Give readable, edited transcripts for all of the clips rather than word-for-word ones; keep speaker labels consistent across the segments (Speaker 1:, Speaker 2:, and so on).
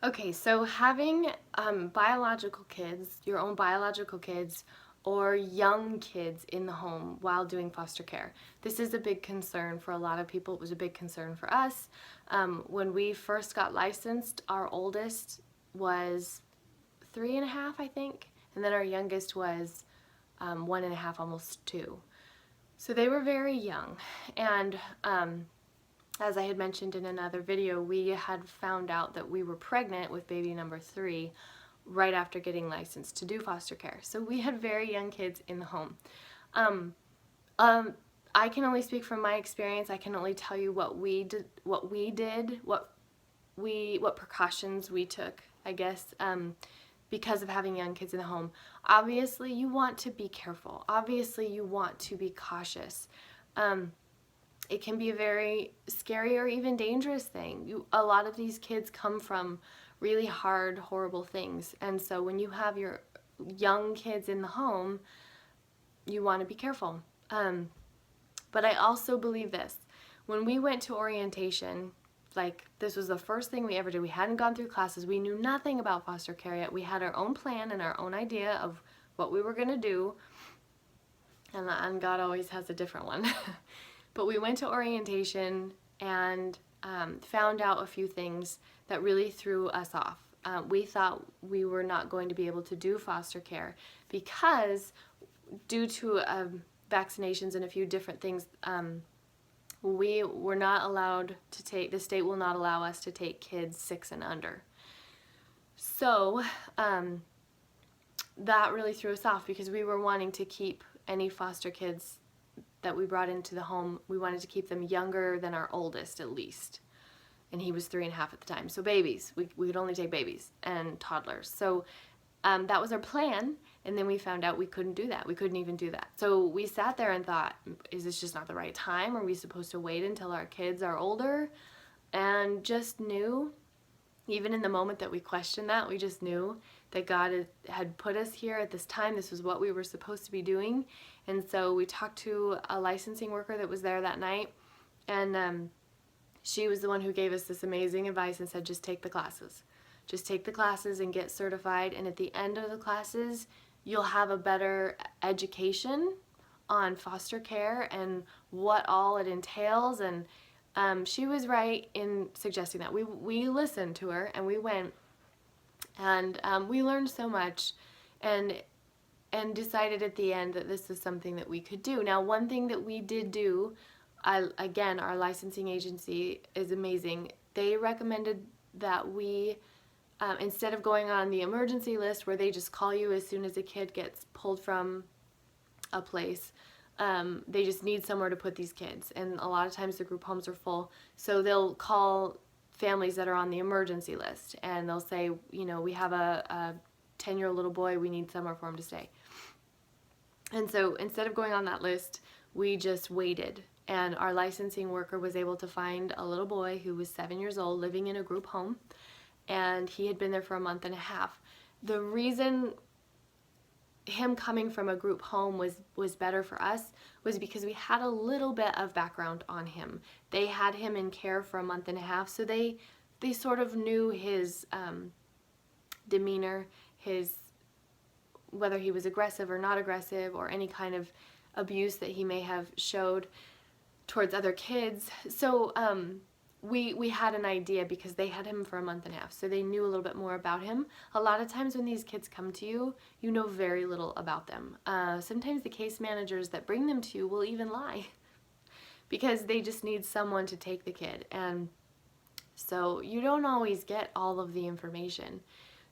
Speaker 1: Okay, so having biological kids, your own biological kids, or young kids in the home while doing foster care. This is a big concern for a lot of people. It was a big concern for us. When we first got licensed, our oldest was 3.5, I think, and then our youngest was 1.5, almost 2. So they were very young, and as I had mentioned in another video, we had found out that we were pregnant with baby number 3 right after getting licensed to do foster care. So we had very young kids in the home. Um, um, I can only speak from my experience. I can only tell you what we did, what precautions we took, I guess, because of having young kids in the home. Obviously, you want to be careful. Obviously, you want to be cautious. It can be a very scary or even dangerous thing. A lot of these kids come from really hard, horrible things. And so when you have your young kids in the home, you want to be careful. But I also believe this. When we went to orientation, like this was the first thing we ever did. We hadn't gone through classes. We knew nothing about foster care yet. We had our own plan and our own idea of what we were going to do. And God always has a different one. But we went to orientation and found out a few things that really threw us off. We thought we were not going to be able to do foster care because due to vaccinations and a few different things, we were not allowed to take, the state will not allow us to take kids 6 and under. So that really threw us off because we were wanting to keep any foster kids that we brought into the home, we wanted to keep them younger than our oldest at least. And he was 3.5 at the time. So babies, we could only take babies and toddlers. So that was our plan. And then we found out we couldn't do that. We couldn't even do that. So we sat there and thought, is this just not the right time? Are we supposed to wait until our kids are older? And just knew, even in the moment that we questioned that, we just knew that God had put us here at this time. This was what we were supposed to be doing. And so we talked to a licensing worker that was there that night, and she was the one who gave us this amazing advice and said, just take the classes. Just take the classes and get certified, and at the end of the classes, you'll have a better education on foster care and what all it entails. And she was right in suggesting that. We listened to her and we went, and we learned so much and decided at the end that this is something that we could do. Now, one thing that we did do, again, our licensing agency is amazing. They recommended that we, instead of going on the emergency list where they just call you as soon as a kid gets pulled from a place, they just need somewhere to put these kids. And a lot of times the group homes are full, so they'll call families that are on the emergency list and they'll say, you know, we have a 10-year-old little boy, we need somewhere for him to stay. And so instead of going on that list, we just waited. And our licensing worker was able to find a little boy who was 7 years old living in a group home, and he had been there for a month and a half. The reason him coming from a group home was better for us was because we had a little bit of background on him. They had him in care for a month and a half, so they sort of knew his demeanor, his whether he was aggressive or not aggressive, or any kind of abuse that he may have showed towards other kids. So we had an idea because they had him for a month and a half, so they knew a little bit more about him. A lot of times when these kids come to you, you know very little about them. Sometimes the case managers that bring them to you will even lie because they just need someone to take the kid, and so you don't always get all of the information.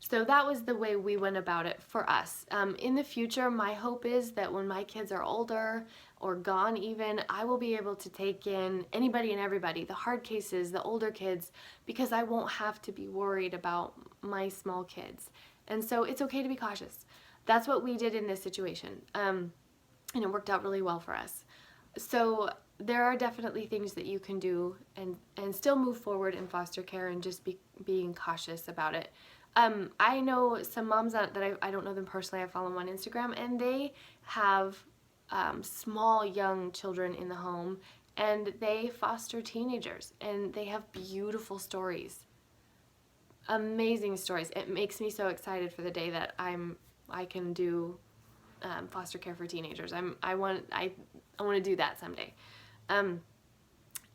Speaker 1: So that was the way we went about it for us. In the future, my hope is that when my kids are older or gone even, I will be able to take in anybody and everybody, the hard cases, the older kids, because I won't have to be worried about my small kids. And so it's okay to be cautious. That's what we did in this situation. And it worked out really well for us. So there are definitely things that you can do and still move forward in foster care and just being cautious about it. I know some moms that I don't know them personally, I follow them on Instagram, and they have small young children in the home, and they foster teenagers, and they have beautiful stories. amazing stories. It makes me so excited for the day that I can do foster care for teenagers. I want to do that someday.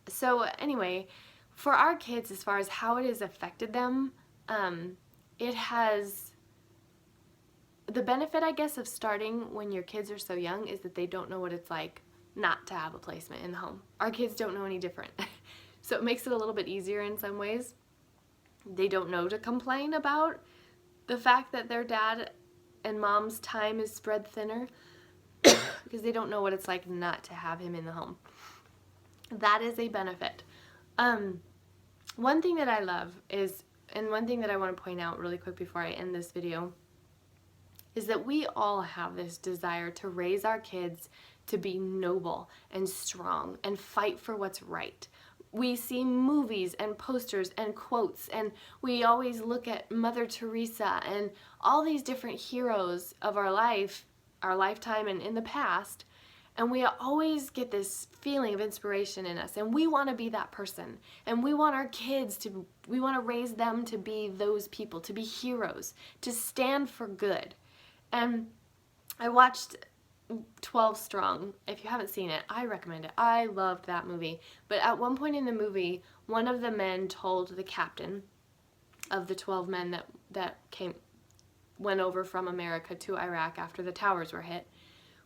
Speaker 1: So anyway, for our kids, as far as how it has affected them, it has, the benefit, I guess, of starting when your kids are so young is that they don't know what it's like not to have a placement in the home. Our kids don't know any different. So it makes it a little bit easier in some ways. They don't know to complain about the fact that their dad and mom's time is spread thinner because they don't know what it's like not to have him in the home. That is a benefit. One thing that I love is, and one thing that I want to point out really quick before I end this video, is that we all have this desire to raise our kids to be noble and strong and fight for what's right. We see movies and posters and quotes, and we always look at Mother Teresa and all these different heroes of our life, our lifetime and in the past, and we always get this feeling of inspiration in us, and we want to be that person, and we want our kids to, we want to raise them to be those people, to be heroes, to stand for good. And I watched 12 Strong. If you haven't seen it, I recommend it. I loved that movie. But at one point in the movie, one of the men told the captain of the 12 men that went over from America to Iraq after the towers were hit.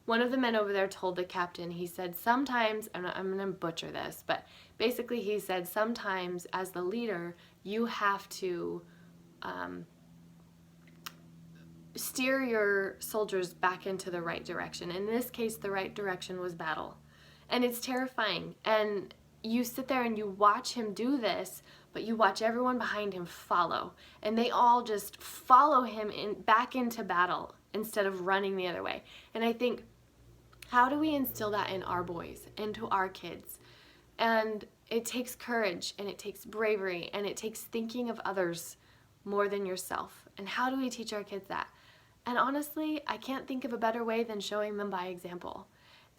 Speaker 1: One of the men over there told the captain, he said, sometimes, I'm going to butcher this, but basically he said, sometimes as the leader, you have to steer your soldiers back into the right direction. In this case, the right direction was battle. And it's terrifying. And you sit there and you watch him do this, but you watch everyone behind him follow. And they all just follow him back into battle instead of running the other way. And I think, how do we instill that in our boys, into our kids? And it takes courage, and it takes bravery, and it takes thinking of others more than yourself. And how do we teach our kids that? And honestly, I can't think of a better way than showing them by example.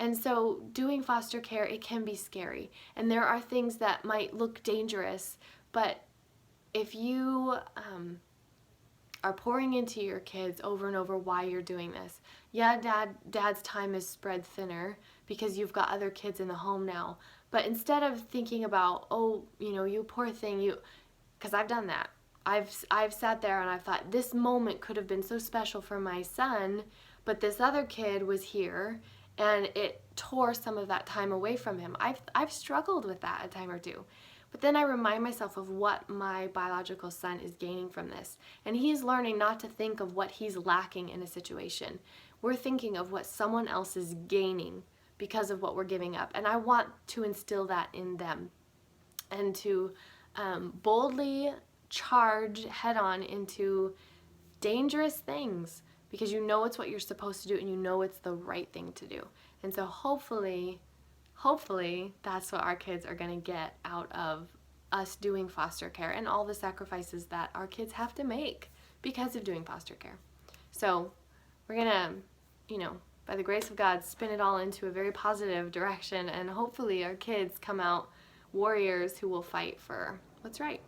Speaker 1: And so doing foster care, it can be scary. And there are things that might look dangerous, but if you are pouring into your kids over and over why you're doing this. Yeah, dad's time is spread thinner because you've got other kids in the home now. But instead of thinking about, oh, you know, you poor thing, because I've done that. I've sat there and I've thought, this moment could have been so special for my son, but this other kid was here and it tore some of that time away from him. I've struggled with that a time or two. But then I remind myself of what my biological son is gaining from this. And he's learning not to think of what he's lacking in a situation. We're thinking of what someone else is gaining because of what we're giving up. And I want to instill that in them and to boldly charge head on into dangerous things because you know it's what you're supposed to do and you know it's the right thing to do. And so hopefully that's what our kids are going to get out of us doing foster care and all the sacrifices that our kids have to make because of doing foster care. So we're going to, you know, by the grace of God, spin it all into a very positive direction, and hopefully our kids come out warriors who will fight for what's right.